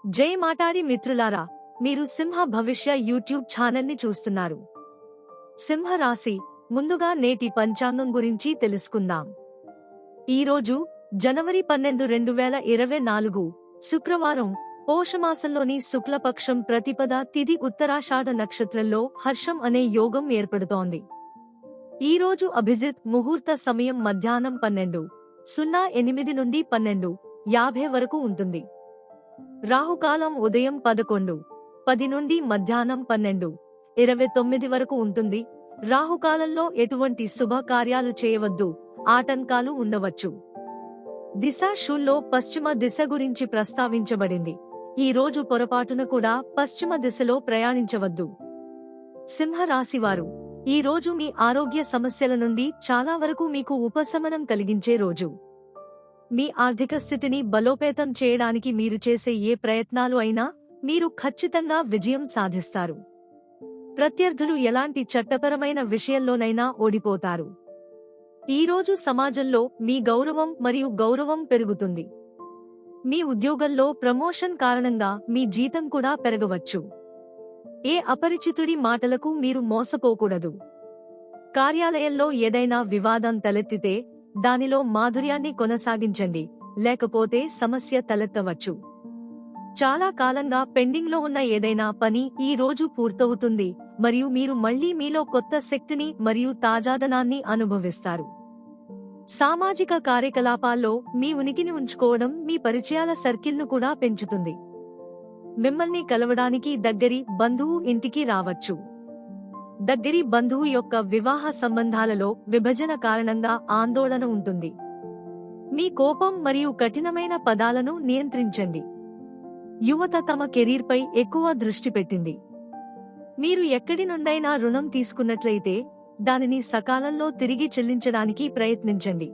జై మాటాడి మిత్రులారా, మీరు సింహ భవిష్య యూట్యూబ్ ఛానల్ని చూస్తున్నారు. సింహ రాశి, ముందుగా నేటి పంచాంగం గురించి తెలుసుకుందాం. ఈరోజు జనవరి 12, 2024 శుక్రవారం, పోషమాసంలోని శుక్లపక్షం ప్రతిపద తిథి ఉత్తరాషాఢ నక్షత్రంలో హర్షం అనే యోగం ఏర్పడుతోంది. ఈరోజు అభిజిత్ ముహూర్త సమయం మధ్యాహ్నం 12:08 నుండి 12:50 వరకు ఉంటుంది. రాహుకాలం ఉదయం 11:10 నుండి మధ్యాహ్నం 12:29 వరకు ఉంటుంది. రాహుకాలంలో ఎటువంటి శుభ కార్యాలు చేయవద్దు, ఆటంకాలు ఉండవచ్చు. దిశ షూల్లో పశ్చిమ దిశ గురించి ప్రస్తావించబడింది. ఈ రోజు పొరపాటున కూడా పశ్చిమ దిశలో ప్రయాణించవద్దు. సింహరాశివారు, ఈ రోజు మీ ఆరోగ్య సమస్యల నుండి చాలా వరకు మీకు ఉపశమనం కలిగించే రోజు. మీ ఆర్థిక స్థితిని బలోపేతం చేయడానికి మీరు చేసే ఏ ప్రయత్నాలు అయినా మీరు ఖచ్చితంగా విజయం సాధిస్తారు. ప్రత్యర్థులు ఎలాంటి చట్టపరమైన విషయంలోనైనా ఓడిపోతారు. ఈరోజు సమాజంలో మీ గౌరవం మరియు గౌరవం పెరుగుతుంది. మీ ఉద్యోగంలో ప్రమోషన్ కారణంగా మీ జీతం కూడా పెరగవచ్చు. ఏ అపరిచితుడి మాటలకు మీరు మోసపోకూడదు. కార్యాలయంలో ఏదైనా వివాదం తలెత్తితే దానిలో మాధుర్యాన్ని కొనసాగించండి, లేకపోతే సమస్య తలెత్తవచ్చు. చాలా కాలంగా పెండింగ్లో ఉన్న ఏదైనా పని ఈ రోజు పూర్తవుతుంది మరియు మీరు మళ్లీ మీలో కొత్త శక్తిని మరియు తాజాదనాన్ని అనుభవిస్తారు. సామాజిక కార్యకలాపాల్లో మీ ఉనికిని ఉంచుకోవడం మీ పరిచయాల సర్కిల్ను కూడా పెంచుతుంది. మిమ్మల్ని కలవడానికి దగ్గరి బంధువు ఇంటికి రావచ్చు. దగ్గరి బంధువు యొక్క వివాహ సంబంధాలలో విభజన కారణంగా ఆందోళన ఉంటుంది. మీ కోపం మరియు కఠినమైన పదాలను నియంత్రించండి. యువత తమ కెరీర్పై ఎక్కువ దృష్టి పెట్టింది. మీరు ఎక్కడి నుండైనా రుణం తీసుకున్నట్లయితే దానిని సకాలంలో తిరిగి చెల్లించడానికి ప్రయత్నించండి.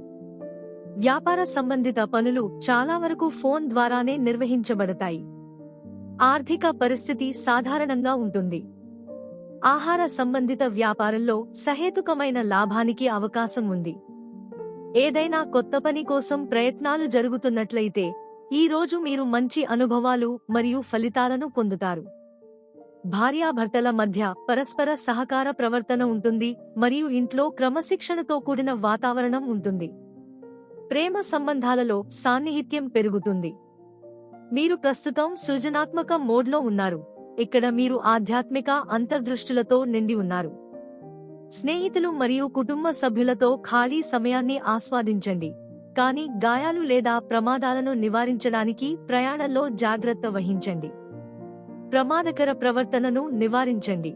వ్యాపార సంబంధిత పనులు చాలా వరకు ఫోన్ ద్వారానే నిర్వహించబడతాయి. ఆర్థిక పరిస్థితి సాధారణంగా ఉంటుంది. ఆహార సంబంధిత వ్యాపారంలో సహేతుకమైన లాభానికి అవకాశం ఉంది. ఏదైనా కొత్త పని కోసం ప్రయత్నాలు జరుగుతున్నట్లయితే ఈ రోజు మీరు మంచి అనుభవాలు మరియు ఫలితాలను పొందుతారు. భార్యాభర్తల మధ్య పరస్పర సహకార ప్రవర్తన ఉంటుంది మరియు ఇంట్లో క్రమశిక్షణతో కూడిన వాతావరణం ఉంటుంది. ప్రేమ సంబంధాలలో సాన్నిహిత్యం పెరుగుతుంది. మీరు ప్రస్తుతం సృజనాత్మక మోడ్లో ఉన్నారు. ఇక్కడ మీరు ఆధ్యాత్మిక అంతర్దృష్టులతో నిండి ఉన్నారు. స్నేహితులు మరియు కుటుంబ సభ్యులతో ఖాళీ సమయాన్ని ఆస్వాదించండి, కానీ గాయాలు లేదా ప్రమాదాలను నివారించడానికి ప్రయాణంలో జాగ్రత్త వహించండి. ప్రమాదకర ప్రవర్తనను నివారించండి.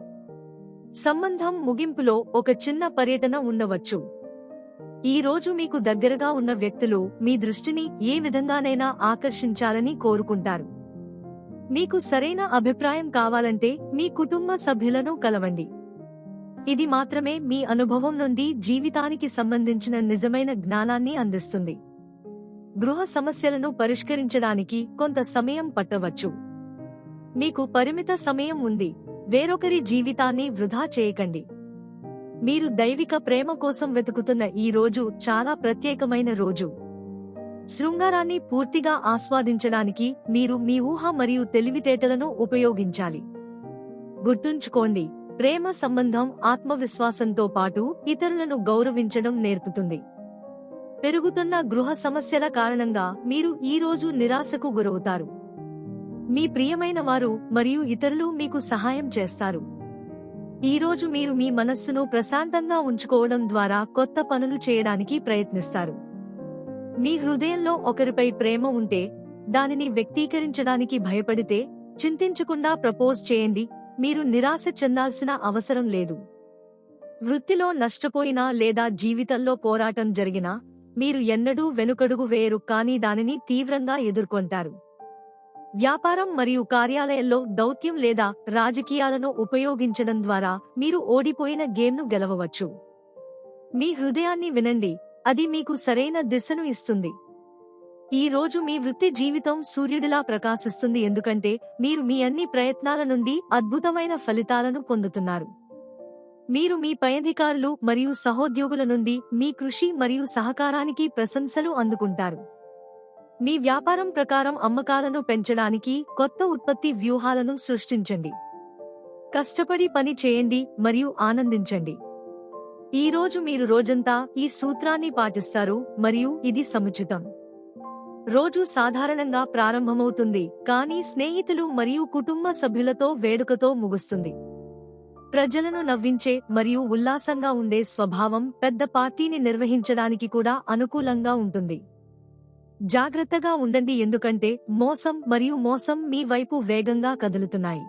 సంబంధం ముగింపులో ఒక చిన్న పర్యటన ఉండవచ్చు. ఈ రోజు మీకు దగ్గరగా ఉన్న వ్యక్తులు మీ దృష్టిని ఏ విధంగానైనా ఆకర్షించాలని కోరుకుంటారు. మీకు సరైన అభిప్రాయం కావాలంటే మీ కుటుంబ సభ్యులను కలవండి. ఇది మాత్రమే మీ అనుభవం నుండి జీవితానికి సంబంధించిన నిజమైన జ్ఞానాన్ని అందిస్తుంది. గృహ సమస్యలను పరిష్కరించడానికి కొంత సమయం పట్టవచ్చు. మీకు పరిమిత సమయం ఉంది, వేరొకరి జీవితాన్ని వృధా చేయకండి. మీరు దైవిక ప్రేమ కోసం వెతుకుతున్న ఈ రోజు చాలా ప్రత్యేకమైన రోజు. శృంగారాన్ని పూర్తిగా ఆస్వాదించడానికి మీరు మీ ఊహ మరియు తెలివితేటలను ఉపయోగించాలి. గుర్తుంచుకోండి, ప్రేమ సంబంధం ఆత్మవిశ్వాసంతో పాటు ఇతరులను గౌరవించడం నేర్పుతుంది. పెరుగుతున్న గృహ సమస్యల కారణంగా మీరు ఈ రోజు నిరాశకు గురవుతారు. మీ ప్రియమైన వారు మరియు ఇతరులు మీకు సహాయం చేస్తారు. ఈ రోజు మీరు మీ మనస్సును ప్రశాంతంగా ఉంచుకోవడం ద్వారా కొత్త పనులు చేయడానికి ప్రయత్నిస్తారు. మీ హృదయంలో ఒకరిపై ప్రేమ ఉంటే దానిని వ్యక్తీకరించడానికి భయపడితే చింతించకుండా ప్రపోజ్ చేయండి. మీరు నిరాశ చెందాల్సిన అవసరం లేదు. వృత్తిలో నష్టపోయినా లేదా జీవితంలో పోరాటం జరిగినా మీరు ఎన్నడూ వెనుకడుగు వేయరు, కానీ దానిని తీవ్రంగా ఎదుర్కొంటారు. వ్యాపారం మరియు కార్యాలయంలో దౌత్యం లేదా రాజకీయాలను ఉపయోగించడం ద్వారా మీరు ఓడిపోయిన గేమ్ను గెలవవచ్చు. మీ హృదయాన్ని వినండి, అది మీకు సరైన దిశను ఇస్తుంది. ఈ రోజు మీ వృత్తి జీవితం సూర్యుడిలా ప్రకాశిస్తుంది, ఎందుకంటే మీరు మీ అన్ని ప్రయత్నాల నుండి అద్భుతమైన ఫలితాలను పొందుతున్నారు. మీరు మీ పైఅధికారులు మరియు సహోద్యోగుల నుండి మీ కృషి మరియు సహకారానికి ప్రశంసలు అందుకుంటారు. మీ వ్యాపారం ప్రకారం అమ్మకాలను పెంచడానికి కొత్త ఉత్పత్తి వ్యూహాలను సృష్టించండి. కష్టపడి పని చేయండి మరియు ఆనందించండి. ఈ రోజు మీరు రోజంతా ఈ సూత్రాన్ని పాటిస్తారు మరియు ఇది సముచితం. రోజు సాధారణంగా ప్రారంభమవుతుంది, కానీ స్నేహితులు మరియు కుటుంబ సభ్యులతో వేడుకతో ముగుస్తుంది. ప్రజలను నవ్వించే మరియు ఉల్లాసంగా ఉండే స్వభావం పెద్ద పార్టీని నిర్వహించడానికి కూడా అనుకూలంగా ఉంటుంది. జాగ్రత్తగా ఉండండి, ఎందుకంటే మోసం మీ వైపు వేగంగా కదులుతున్నాయి.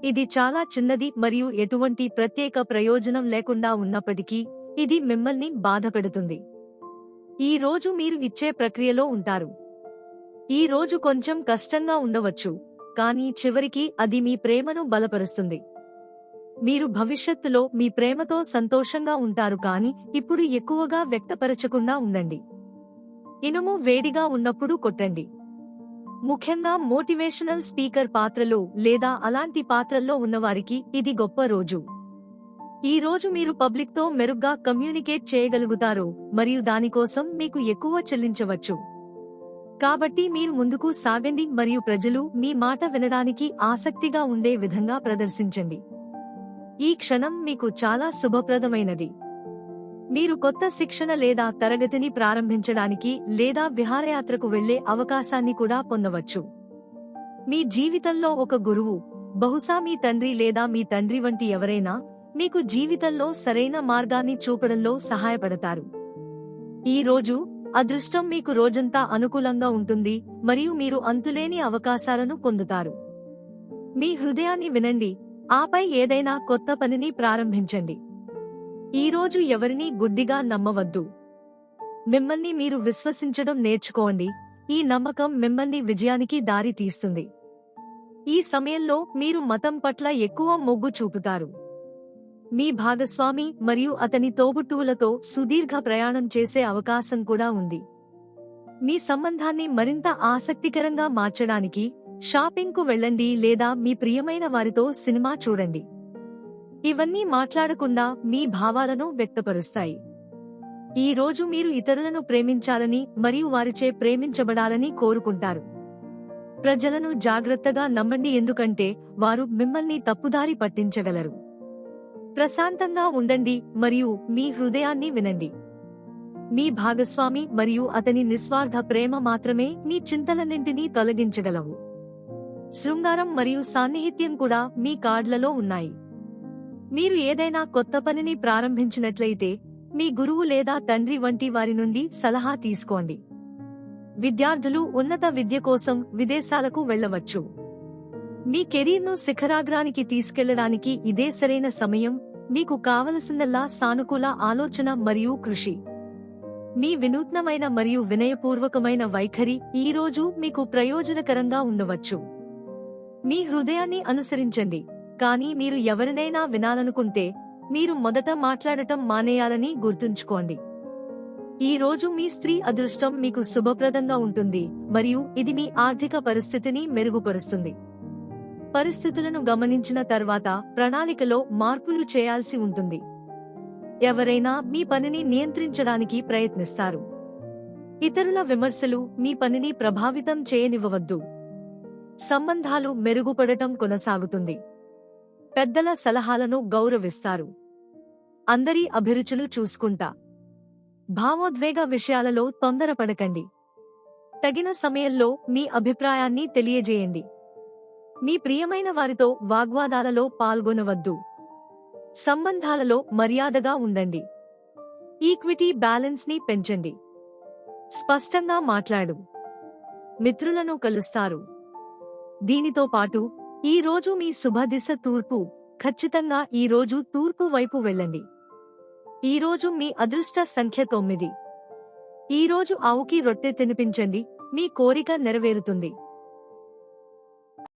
ఇది చాలా చిన్నది మరియు ఎటువంటి ప్రత్యేక ప్రయోజనం లేకుండా ఉన్నప్పటికీ ఇది మిమ్మల్ని బాధపెడుతుంది. ఈ రోజు మీరు ఇచ్చే ప్రక్రియలో ఉంటారు. ఈ రోజు కొంచెం కష్టంగా ఉండవచ్చు, కానీ చివరికి అది మీ ప్రేమను బలపరుస్తుంది. మీరు భవిష్యత్తులో మీ ప్రేమతో సంతోషంగా ఉంటారు, కానీ ఇప్పుడు ఎక్కువగా వ్యక్తపరచకుండా ఉండండి. ఇనుము వేడిగా ఉన్నప్పుడు కొట్టండి. ముఖ్యంగా మోటివేషనల్ స్పీకర్ పాత్రలో లేదా అలాంటి పాత్రల్లో ఉన్నవారికి ఇది గొప్ప రోజు. ఈ రోజు మీరు పబ్లిక్తో మెరుగ్గా కమ్యూనికేట్ చేయగలుగుతారు మరియు దానికోసం మీకు ఎక్కువ చెల్లించవచ్చు. కాబట్టి మీరు ముందుకు సాగండి మరియు ప్రజలు మీ మాట వినడానికి ఆసక్తిగా ఉండే విధంగా ప్రదర్శించండి. ఈ క్షణం మీకు చాలా శుభప్రదమైనది. మీరు కొత్త శిక్షణ లేదా తరగతిని ప్రారంభించడానికి లేదా విహారయాత్రకు వెళ్లే అవకాశాన్ని కూడా పొందవచ్చు. మీ జీవితంలో ఒక గురువు, బహుశా మీ తండ్రి లేదా మీ తండ్రి వంటి ఎవరైనా, మీకు జీవితంలో సరైన మార్గాన్ని చూపడంలో సహాయపడతారు. ఈ రోజు అదృష్టం మీకు రోజంతా అనుకూలంగా ఉంటుంది మరియు మీరు అంతులేని అవకాశాలను పొందుతారు. మీ హృదయాన్ని వినండి, ఆపై ఏదైనా కొత్త పనిని ప్రారంభించండి. ఈ రోజు ఎవరినీ గుడ్డిగా నమ్మవద్దు. మిమ్మల్ని మీరు విశ్వసించడం నేర్చుకోండి. ఈ నమ్మకం మిమ్మల్ని విజయానికి దారి తీస్తుంది. ఈ సమయంలో మీరు మతం పట్ల ఎక్కువ మొగ్గు చూపుతారు. మీ భాగస్వామి మరియు అతని తోబుట్టువులతో సుదీర్ఘ ప్రయాణం చేసే అవకాశం కూడా ఉంది. మీ సంబంధాన్ని మరింత ఆసక్తికరంగా మార్చడానికి షాపింగ్కు వెళ్ళండి లేదా మీ ప్రియమైన వారితో సినిమా చూడండి. ఇవన్నీ మాట్లాడకుండా మీ భావాలను వ్యక్తపరుస్తాయి. ఈ రోజు మీరు ఇతరులను ప్రేమించాలని మరియు వారిచే ప్రేమించబడాలని కోరుకుంటారు. ప్రజలను జాగ్రత్తగా నమ్మండి, ఎందుకంటే వారు మిమ్మల్ని తప్పుదారి పట్టించగలరు. ప్రశాంతంగా ఉండండి మరియు మీ హృదయాన్ని వినండి. మీ భాగస్వామి మరియు అతని నిస్వార్థ ప్రేమ మాత్రమే మీ చింతలన్నింటినీ తొలగించగలవు. శృంగారం మరియు సాన్నిహిత్యం కూడా మీ కార్డులలో ఉన్నాయి. మీరు ఏదైనా కొత్త పనిని ప్రారంభించినట్లయితే మీ గురువు లేదా తండ్రి వంటి వారి నుండి సలహా తీసుకోండి. విద్యార్థులు ఉన్నత విద్య కోసం విదేశాలకు వెళ్లవచ్చు. మీ కెరీర్ను శిఖరాగ్రానికి తీసుకెళ్లడానికి ఇదే సరైన సమయం. మీకు కావలసిందల్లా సానుకూల ఆలోచన మరియు కృషి. మీ వినూత్నమైన మరియు వినయపూర్వకమైన వైఖరి ఈ రోజు మీకు ప్రయోజనకరంగా ఉండవచ్చు. మీ హృదయాన్ని అనుసరించండి, కానీ మీరు ఎవరినైనా వినాలనుకుంటే మీరు మొదట మాట్లాడటం మానేయాలని గుర్తుంచుకోండి. ఈ రోజు మీ స్త్రీ అదృష్టం మీకు శుభప్రదంగా ఉంటుంది మరియు ఇది మీ ఆర్థిక పరిస్థితిని మెరుగుపరుస్తుంది. పరిస్థితులను గమనించిన తర్వాత ప్రణాళికలో మార్పులు చేయాల్సి ఉంటుంది. ఎవరైనా మీ పనిని నియంత్రించడానికి ప్రయత్నిస్తారు. ఇతరుల విమర్శలు మీ పనిని ప్రభావితం చేయనివ్వవద్దు. సంబంధాలు మెరుగుపడటం కొనసాగుతుంది. పెద్దల సలహాలను గౌరవిస్తారు. అందరి అభిరుచులు చూసుకుంటా. భావోద్వేగ విషయాలలో తొందరపడకండి. తగిన సమయంలో మీ అభిప్రాయాన్ని తెలియజేయండి. మీ ప్రియమైన వారితో వాగ్వాదాలలో పాల్గొనవద్దు. సంబంధాలలో మర్యాదగా ఉండండి. ఈక్విటీ బ్యాలెన్స్ ని పెంచండి. స్పష్టంగా మాట్లాడు. మిత్రులను కలుస్తారు. దీనితో పాటు ఈ రోజు మీ శుభదిశ తూర్పు. ఖచ్చితంగా ఈ రోజు తూర్పు వైపు వెళ్ళండి. ఈ రోజు మీ అదృష్ట సంఖ్య 9. ఈ రోజు ఆవుకి రొట్టె తినిపించండి, మీ కోరిక నెరవేరుతుంది.